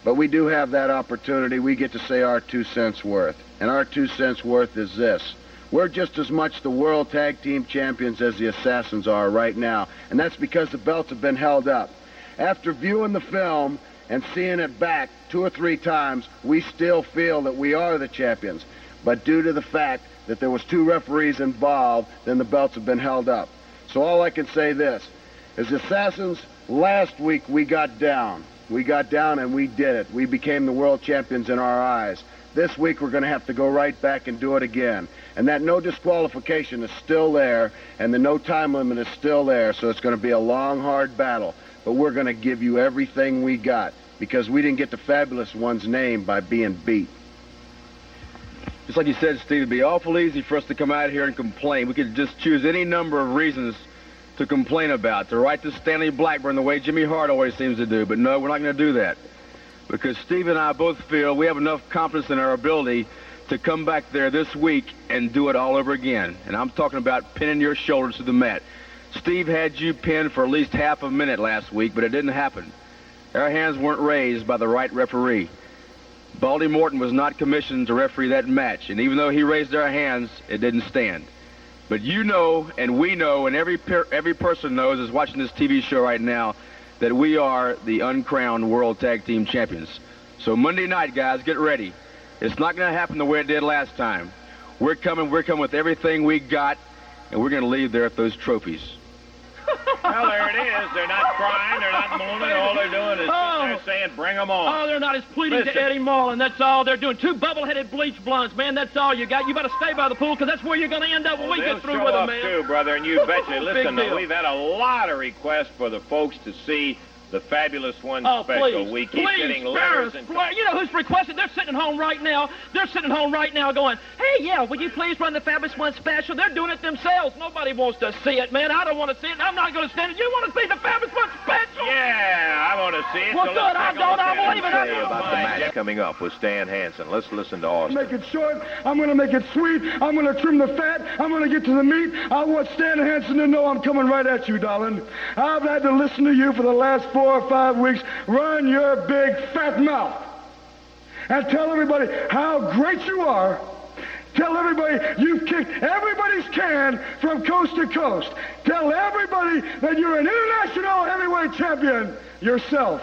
But we do have that opportunity. We get to say our 2 cents worth. And our 2 cents worth is this. We're just as much the World Tag Team Champions as the Assassins are right now. And that's because the belts have been held up. After viewing the film and seeing it back 2 or 3 times, we still feel that we are the champions. But due to the fact that there was 2 referees involved, then the belts have been held up. So all I can say this is the Assassins, last week we got down. We got down and we did it. We became the world champions in our eyes. This week we're going to have to go right back and do it again. And that no disqualification is still there, and the no time limit is still there, so it's going to be a long, hard battle. But we're going to give you everything we got, because we didn't get the Fabulous One's name by being beat.
Just like you said, Steve, it'd be awful easy for us to come out here and complain. We could just choose any number of reasons to complain about, to write to Stanley Blackburn the way Jimmy Hart always seems to do. But no, we're not going to do that. Because Steve and I both feel we have enough confidence in our ability to come back there this week and do it all over again. And I'm talking about pinning your shoulders to the mat. Steve had you pinned for at least half a minute last week, but it didn't happen. Our hands weren't raised by the right referee. Baldy Morton was not commissioned to referee that match, and even though he raised our hands, it didn't stand. But you know, and we know, and every person knows is watching this TV show right now, that we are the uncrowned World Tag Team Champions. So Monday night, guys, get ready. It's not going to happen the way it did last time. We're coming with everything we got, and we're going to leave there with those trophies.
Well, there it is. They're not crying. They're not moaning. All they're doing is sitting there saying, bring them on.
Oh, they're not as pleading to Eddie Marlin. That's all they're doing. 2 bubble-headed bleach blondes, man. That's all you got. You better stay by the pool, because that's where you're going to end up when we get through with them, man.
Too, brother, and you betcha. Listen, we've had a lot of requests for the folks to see the Fabulous One special. We keep getting letters.
You know who's requested? They're sitting at home right now. They're sitting at home right now going, hey, yeah, would you please run the Fabulous One special? They're doing it themselves. Nobody wants to see it, man. I don't want to see it, and I'm not going to stand it. You want to see the Fabulous One special?
Yeah, I want to see it.
Well, good. I don't. I believe it.
About the match coming up with Stan Hansen. Let's listen to Austin.
Make it short. I'm going to make it sweet. I'm going to trim the fat. I'm going to get to the meat. I want Stan Hansen to know I'm coming right at you, darling. I've had to listen to you for the last 4 or 5 weeks. Run your big fat mouth and tell everybody how great you are. Tell everybody you've kicked everybody's can from coast to coast. Tell everybody that you're an international heavyweight champion yourself.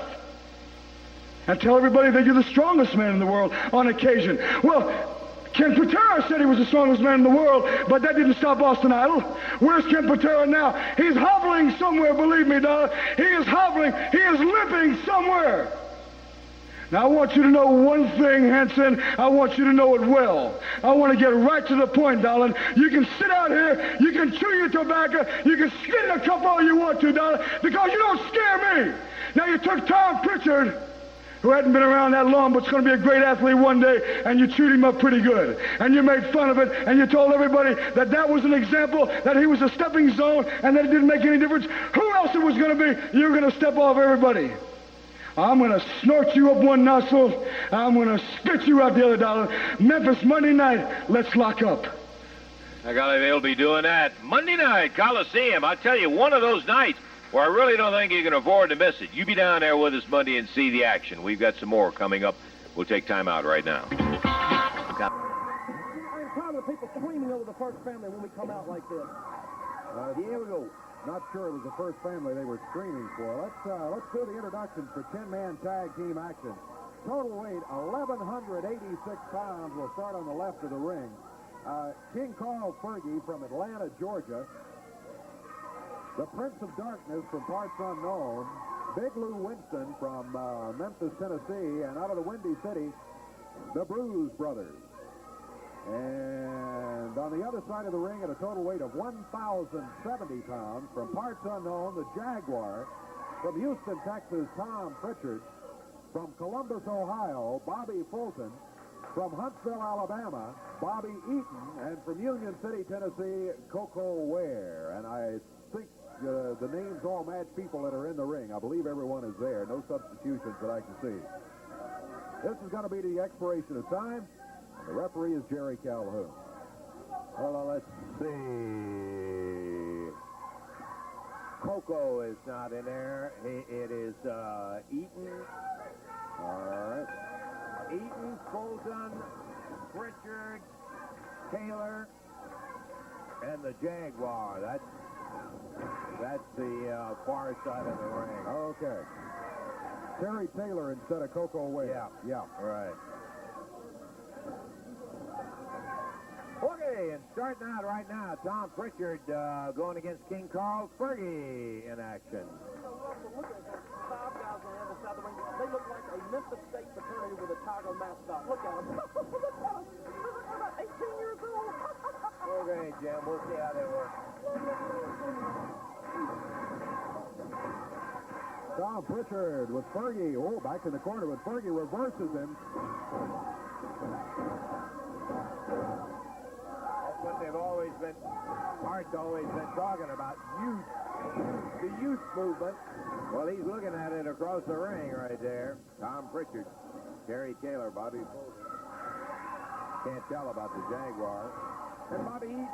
And tell everybody that you're the strongest man in the world on occasion. Well, Ken Patera said he was the strongest man in the world, but that didn't stop Austin Idol. Where's Ken Patera now? He's hobbling somewhere, believe me, darling. He is hobbling. He is limping somewhere. Now, I want you to know one thing, Hansen. I want you to know it well. I want to get right to the point, darling. You can sit out here. You can chew your tobacco. You can spit in a cup all you want to, darling, because you don't scare me. Now, you took Tom Prichard, who hadn't been around that long but's going to be a great athlete one day, and you chewed him up pretty good. And you made fun of it, and you told everybody that that was an example, that he was a stepping stone, and that it didn't make any difference who else it was going to be. You're going to step off everybody. I'm going to snort you up one nostril. I'm going to spit you out the other, darling. Memphis, Monday night, let's lock up.
I got it. They'll be doing that Monday night, Coliseum. I tell you, one of those nights where I really don't think you can afford to miss it. You be down there with us Monday and see the action. We've got some more coming up. We'll take time out right now.
people screaming over the first family when we come out like this.
Here we go. Not sure it was the first family they were screaming for. Let's do the introductions for 10-man tag team action. Total weight, 1,186 pounds. We'll start on the left of the ring. King Carl Fergie from Atlanta, Georgia. The Prince of Darkness from parts unknown. Big Lou Winson from Memphis, Tennessee. And out of the Windy City, the Bruise brothers. And on the other side of the ring at a total weight of 1,070 pounds, from parts unknown, the Jaguar. From Houston, Texas, Tom Prichard. From Columbus, Ohio, Bobby Fulton. From Huntsville, Alabama, Bobby Eaton. And from Union City, Tennessee, Koko Ware. And I think the names all match people that are in the ring. I believe everyone is there. No substitutions that I can see. This is going to be the expiration of time. And the referee is Jerry Calhoun.
Well, let's see. Koko is not in there. It is Eaton.
All right.
Eaton, Fulton, Prichard, Taylor, and the Jaguar. That's the far side of the ring.
Okay. Terry Taylor instead of Koko Ware.
Yeah, right. Okay, and starting out right now, Tom Prichard going against King Carl Fergie in action.
Look at those 5 guys on the other side of the ring. They look like a Memphis State fraternity with a tiger mascot. Look at them. Look at them. They're about 18 years old.
Okay, Jim, we'll see how they work.
Tom Prichard with Fergie. Oh, back in the corner with Fergie. Reverses him.
That's what they've always been, Hart's always been talking about, youth. The youth movement. Well, he's looking at it across the ring right there. Tom Prichard, Terry Taylor, Bobby Fulton. Can't tell about the Jaguar. And Bobby Eaton.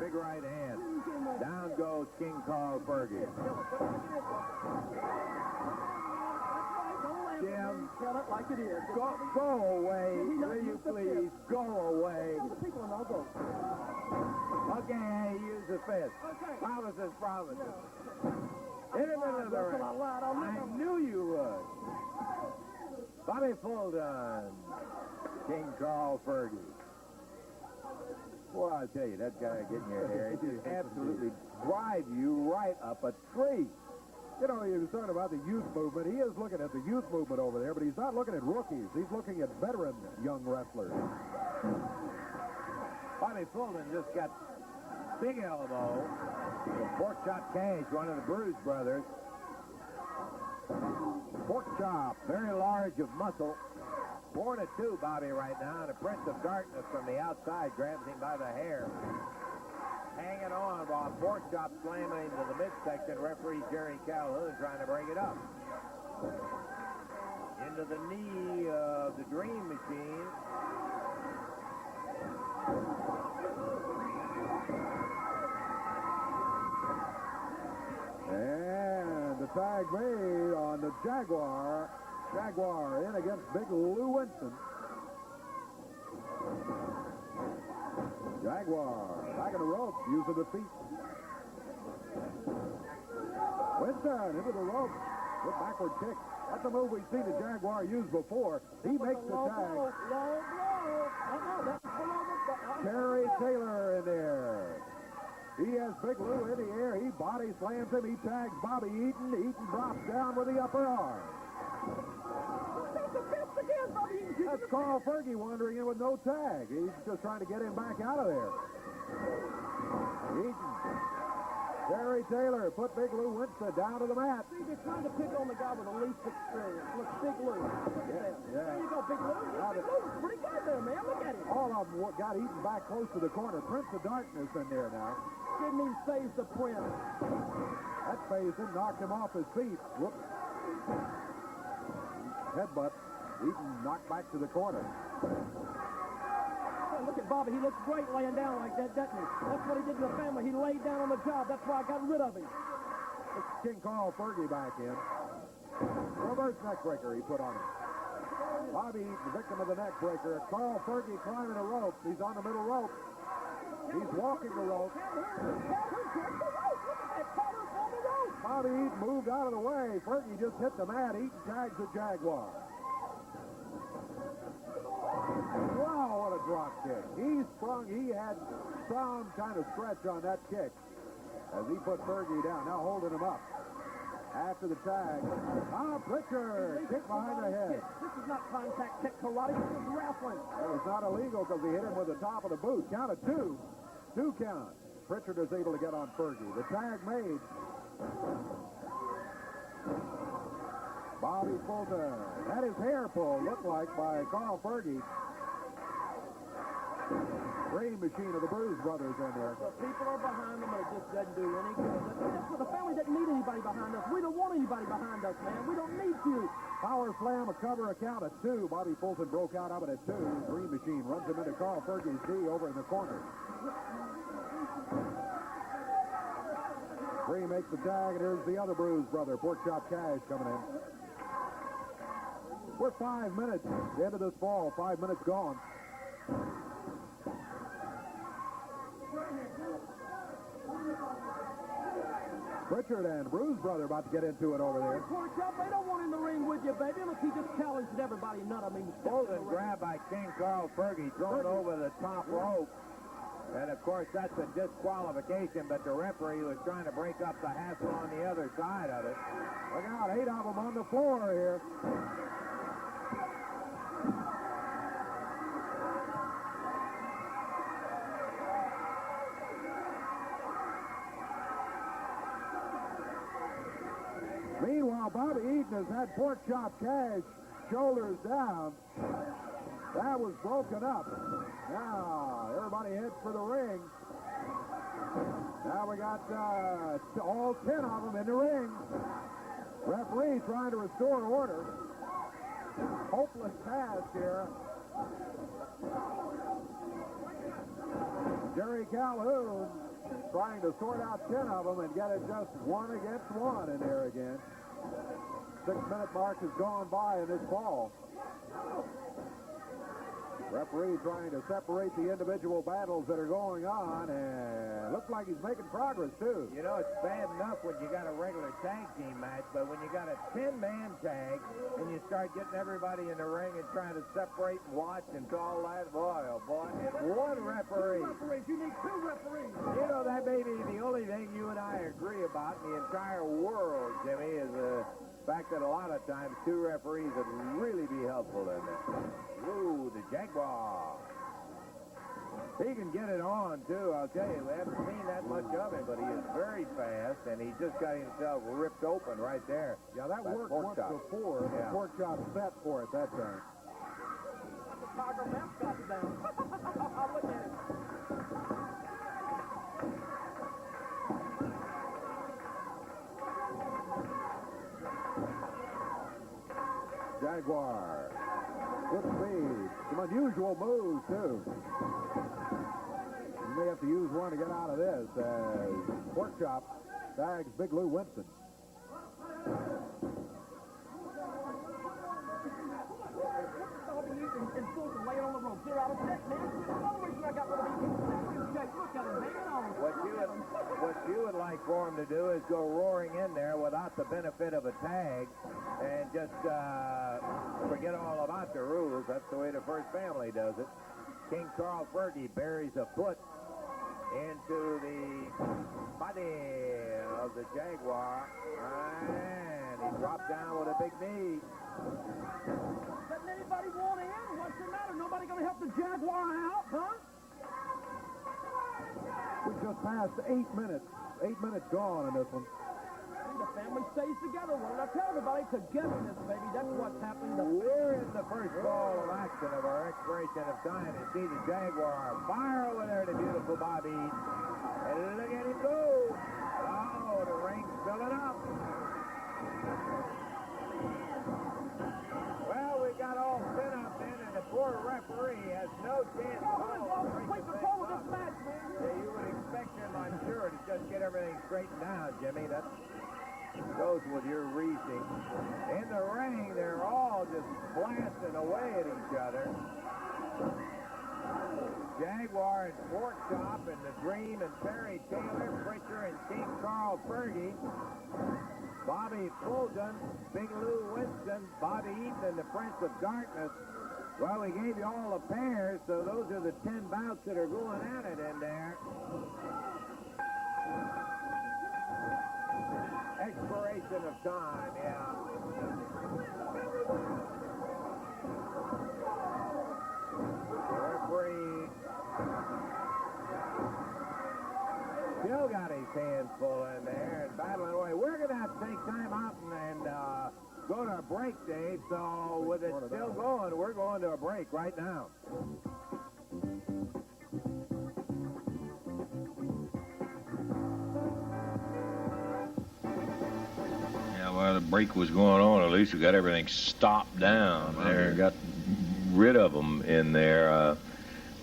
Big right hand. Down goes King Carl Fergie. Jim,
tell it like it is.
Go away, will you please? Go away.
People know go.
Okay, use the fist. Promises. Hit him into the ring. I knew you would. Bobby Fulton. King Carl Fergie. Well, I tell you, that guy getting your hair, he just absolutely drive you right up a tree.
You know, he was talking about the youth movement. He is looking at the youth movement over there, but he's not looking at rookies. He's looking at veteran young wrestlers.
Bobby Fulton just got big elbow from Pork Chop Cash, one of the Bruise brothers. Pork Chop, very large of muscle. 4-2, Bobby, right now. And the Prince of Darkness from the outside grabs him by the hair. Hanging on while Pork Chop slamming into the midsection. Referee Jerry Calhoun trying to break it up. Into the knee of the Dream Machine.
And the tag made on the Jaguar. Jaguar in against Big Lou Winson. Jaguar back in the rope, using the feet. Winson into the rope with backward kick. That's a move we've seen the Jaguar use before. He makes the tag. Terry Taylor in there. He has Big Lou in the air. He body slams him. He tags Bobby Eaton. Eaton drops down with the upper arm. That's Carl Fergie wandering in with no tag. He's just trying to get him back out of there. Eaton. Terry Taylor put Big Lou Winson down to the mat.
See, they're trying to pick on the guy with the least experience. Look, Big Lou.
Yeah.
There you go, Big Lou. Big Lou's pretty good there, man. Look at him.
All of them got Eaton back close to the corner. Prince of Darkness in there now.
Didn't even phase the Prince.
That phased him, knocked him off his feet. Whoops. Headbutt. Eaton knocked back to the corner.
Hey, look at Bobby. He looks great laying down like that, doesn't he? That's what he did to the family. He laid down on the job. That's why I got rid of him.
It's King Carl Fergie back in. Reverse neck breaker he put on him. Bobby, the victim of the neck breaker. Carl Fergie climbing the ropes. He's on the middle rope. He's walking the rope. Bobby Eaton moved out of the way. Fergie just hit the mat. Eaton tags the Jaguar. Wow, what a drop kick. He sprung. He had some kind of stretch on that kick as he put Fergie down. Now holding him up. After the tag. Prichard. Kick behind the head.
This is not contact kick karate. This is wrestling.
It was not illegal because he hit him with the top of the boot. Count of two. Two count. Prichard is able to get on Fergie. The tag made. Bobby Fulton had his hair pulled, looked like, by Carl Fergie. Dream machine of the Bruise brothers in there.
The people are behind them, and it just doesn't do any good. The family doesn't need anybody behind us. We don't want anybody behind us, man. We don't need you.
Power slam, a cover, a count of two. Bobby Fulton broke out of it at two. Dream machine runs him into Carl Fergie's knee over in the corner. Dream makes the tag, and here's the other Bruise brother, Pork Chop Cash, coming in. We're 5 minutes into this ball. 5 minutes gone. Prichard and Bruise brother about to get into it over there.
Pork Chop, they don't want in the ring with you, baby. Look, he just challenged everybody. None of them even
Fulton grabbed by King Carl Fergie, thrown over the top rope. And, of course, that's a disqualification, but the referee was trying to break up the hassle on the other side of it.
Look out, 8 of them on the floor here. Meanwhile, Bobby Eaton has had Pork Chop Cash shoulders down. That was broken up. Now, everybody heads for the ring. Now we got all 10 of them in the ring. Referee trying to restore order. Hopeless task here. Jerry Calhoun trying to sort out 10 of them and get it just 1 against 1 in there again. 6-minute mark has gone by in this ball. Referee trying to separate the individual battles that are going on, and looks like he's making progress, too.
You know, it's bad enough when you got a regular tag team match, but when you got a 10-man tag and you start getting everybody in the ring and trying to separate and watch and all that, boy, oh boy, and one referee.
You need 2 referees.
You know, that may be the only thing you and I agree about in the entire world, Jimmy, is the fact that a lot of times 2 referees would really be helpful in this. Ooh, the Jaguar. He can get it on, too, I'll tell you. We haven't seen that much of him, but he is very fast, and he just got himself ripped open right there.
Yeah, that worked once before.
Yeah.
The Pork Chop set for it that time.
The Tiger mascot's down. Look at him.
Jaguar. Good speed. Some unusual moves, too. You may have to use one to get out of this as Pork Chop tags Big Lou Winson.
And Fulton laying on the rope. 0 out of 6, man. Another reason I got rid of him. Look at him hanging on.
What you would like for him to do is go roaring in there without the benefit of a tag and just forget all about the rules. That's the way the First Family does it. King Carl Fergie buries a foot into the body of the Jaguar, and he dropped down with a big knee.
Doesn't anybody want in? What's the matter? Nobody going to help the Jaguar out, huh?
We just passed 8 minutes. 8 minutes gone in this one.
The family stays together. What did I tell everybody? Togetherness, baby. That's what's happening.
We're in the first ball of action of our expiration of time to see the Jaguar fire over there to beautiful Bobby. And look at him go. Oh, the ring's filling up. Well, we got all 10 up then, and the poor referee has no chance. Yeah, you would expect him, I'm sure, to just get everything straightened out, Jimmy. That goes goes with your reaching. In the ring, they're all just blasting away at each other. Jaguar and Pork Chop and the Dream and Perry Taylor, Prichard and King Carl Fergie, Bobby Fulton, Big Lou Winson, Bobby Eaton, and the Prince of Darkness. Well, we gave you all the pairs, so those are the 10 bouts that are going at it in there. Expiration of time, yeah. Referee still got his hands full in there and battling away. We're going to have to take time out and go to a break, Dave. So with it still going, we're going to a break right now.
Yeah, while the break was going on, at least we got everything stopped down there. Got rid of them in there.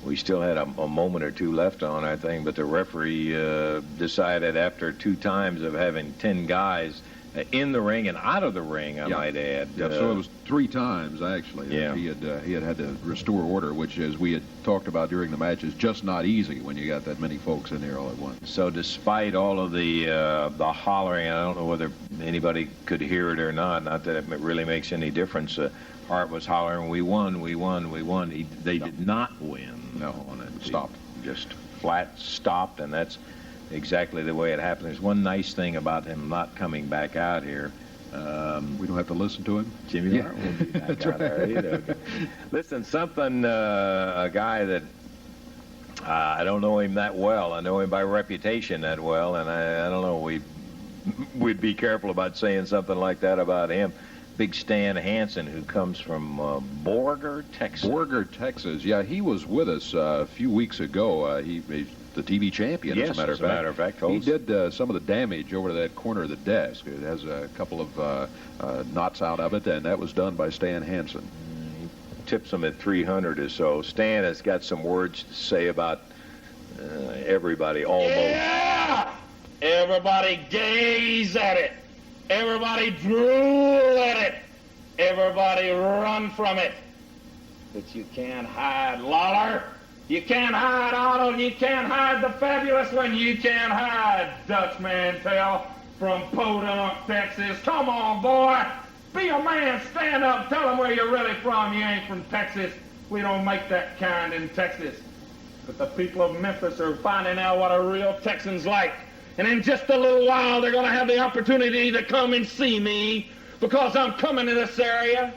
We still had a moment or two left on our thing, but the referee decided after 2 times of having 10 guys in the ring and out of the ring, I might add.
Yeah, so it was 3 times, actually.
Yeah.
He had to restore order, which, as we had talked about during the match, is just not easy when you got that many folks in there all at once.
So despite all of the hollering, I don't know whether anybody could hear it or not that it really makes any difference. Hart was hollering, "We won, we won, we won." They did not win.
No, and it stopped.
Just flat stopped, and that's exactly the way it happened. There's one nice thing about him not coming back out here.
We don't have to listen to him?
Jimmy Hart won't be back out there either. Listen, something, a guy that I don't know him that well. I know him by reputation that well, and I don't know, we'd be careful about saying something like that about him. Big Stan Hansen, who comes from Borger, Texas.
Borger, Texas. Yeah, he was with us a few weeks ago. He's the TV champion,
yes,
as a matter of fact. He did some of the damage over to that corner of the desk. It has a couple of knots out of it, and that was done by Stan Hansen.
He tips him at 300 or so. Stan has got some words to say about everybody, almost.
Yeah! Everybody gaze at it. Everybody drool at it. Everybody run from it. But you can't hide Lawler. You can't hide Otto. You can't hide the fabulous one. You can't hide Dutch Mantel from Podunk, Texas. Come on, boy. Be a man. Stand up. Tell them where you're really from. You ain't from Texas. We don't make that kind in Texas. But the people of Memphis are finding out what a real Texan's like. And in just a little while, they're going to have the opportunity to come and see me because I'm coming to this area.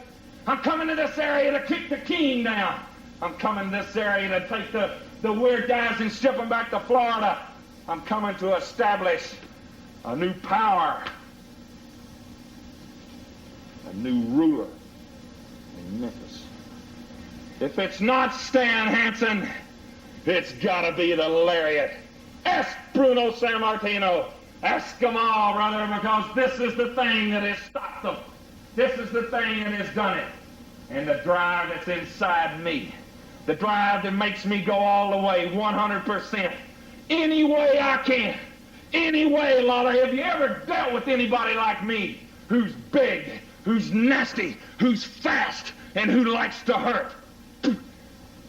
I'm coming to this area to kick the king down. I'm coming to this area to take the weird guys and ship them back to Florida. I'm coming to establish a new power, a new ruler in Memphis. If it's not Stan Hansen, it's got to be the Lariat. Ask Bruno Sammartino. Ask them all, brother, because this is the thing that has stopped them. This is the thing that has done it. And the drive that's inside me, the drive that makes me go all the way, 100%, any way I can, any way, Lawler. Have you ever dealt with anybody like me, who's big, who's nasty, who's fast, and who likes to hurt?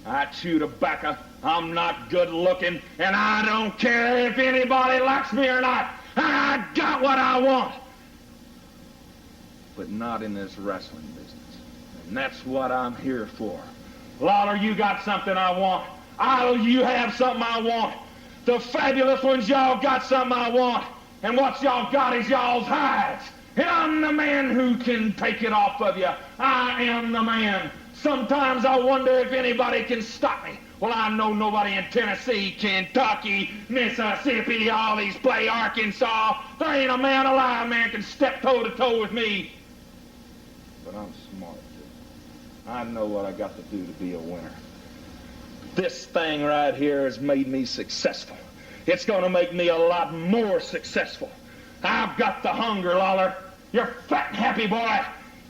I chew tobacco. I'm not good looking, and I don't care if anybody likes me or not. I got what I want. But not in this wrestling business. And that's what I'm here for. Lawler, you got something I want. You have something I want. The fabulous ones, y'all got something I want. And what y'all got is y'all's hides. And I'm the man who can take it off of you. I am the man. Sometimes I wonder if anybody can stop me. Well, I know nobody in Tennessee, Kentucky, Mississippi, all these play Arkansas. There ain't a man alive, man, can step toe-to-toe with me. But I'm smart, too. I know what I got to do to be a winner. This thing right here has made me successful. It's going to make me a lot more successful. I've got the hunger, Lawler. You're fat and happy, boy.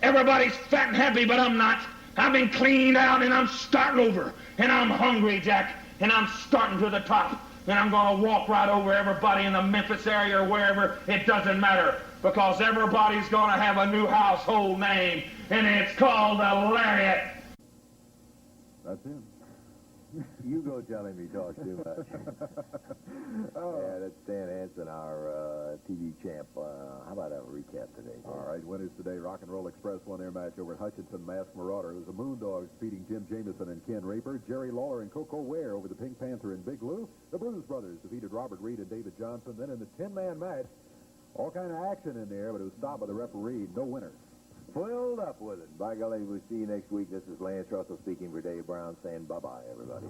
Everybody's fat and happy, but I'm not. I've been cleaned out, and I'm starting over. And I'm hungry, Jack, and I'm starting to the top. And I'm going to walk right over everybody in the Memphis area or wherever. It doesn't matter.
because everybody's going to have a new household name, and it's called the Lariat.
That's him.
You go tell him he talks too much. Yeah, that's Stan Hansen, our TV champ. How about a recap today?
All right, winners today. Rock and Roll Express won their match over at Hutchinson, Maurader. It was the Moondogs beating Jim Jameson and Ken Raper. Jerry Lawler and Koko Ware over the Pink Panther and Big Lou. The Bruise brothers defeated Robert Reed and David Johnson. Then in the 10-man match, all kind of action in there, but it was stopped by the referee. No winner.
Filled up with it. By golly, we'll see you next week. This is Lance Russell speaking for Dave Brown, saying bye-bye, everybody.